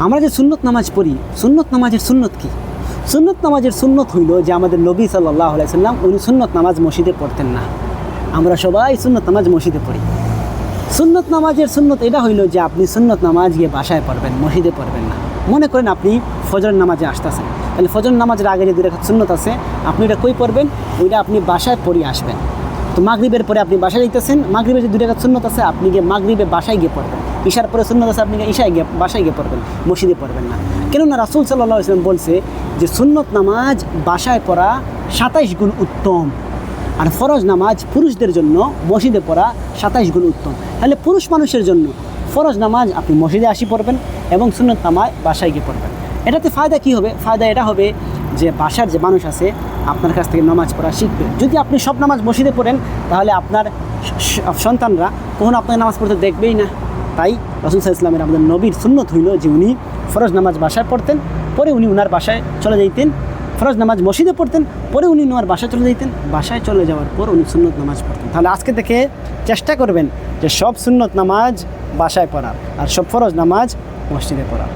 আমরা যে সুন্নত নামাজ পড়ি, সুন্নত নামাজের সুন্নত কি? সুন্নত নামাজের সুন্নত হইল যে আমাদের নবী সাল্লাল্লাহু আলাইহি সাল্লাম উনি সুন্নত নামাজ মসজিদে পড়তেন না। আমরা সবাই সুন্নত নামাজ মসজিদে পড়ি। সুন্নত নামাজের সুন্নত এটা হইল যে আপনি সুন্নত নামাজ গিয়ে বাসায় পড়বেন, মসজিদে পড়বেন না। মনে করেন আপনি ফজর নামাজে আসতেছেন, তাহলে ফজর নামাজের আগে যে 2 রাকাত সুন্নত আছে আপনি এটা কই পড়বেন? ওইটা আপনি বাসায় পড়ে আসবেন। তো মাগরিবের পরে আপনি বাসায় যাইতেছেন, মাগরিবের যে 2 রাকাত সুন্নত আছে আপনি গিয়ে মাগরিবে বাসায় গিয়ে পড়বেন। ঈশার পরে সুন্নত আছে আপনি ঈশায় গিয়ে বাসায় গিয়ে পড়বেন, মসজিদে পড়বেন না। কেননা রাসূল সাল্লাল্লাহু আলাইহি ওয়াসাল্লাম বলছে যে সুন্নত নামাজ বাসায় পড়া 27 গুণ উত্তম, আর ফরজ নামাজ পুরুষদের জন্য মসজিদে পড়া 27 গুণ উত্তম। তাহলে পুরুষ মানুষের জন্য ফরজ নামাজ আপনি মসজিদে আসি পড়বেন এবং সুন্নত নামাজ বাসায় গিয়ে পড়বেন। এটাতে ফায়দা কী হবে? ফায়দা এটা হবে যে বাসার যে মানুষ আছে আপনার কাছ থেকে নামাজ পড়া শিখবে। যদি আপনি সব নামাজ মসজিদে পড়েন তাহলে আপনার সন্তানরা কখনো আপনাকে নামাজ পড়তে দেখবেই না। তাই রাসূল সাল্লাল্লাহু আলাইহি ওয়াসাল্লামের আমাদের নবীর সুন্নত হইল যে উনি ফরজ নামাজ বাসায় পড়তেন, পরে উনি উনার বাসায় চলে যাইতেন। ফরজ নামাজ মসজিদে পড়তেন, পরে উনি ওনার বাসায় চলে যেতেন। বাসায় চলে যাওয়ার পর উনি সুন্নত নামাজ পড়তেন। তাহলে আজকে থেকে চেষ্টা করবেন যে সব সুন্নত নামাজ বাসায় পড়ার আর সব ফরজ নামাজ মসজিদে পড়ার।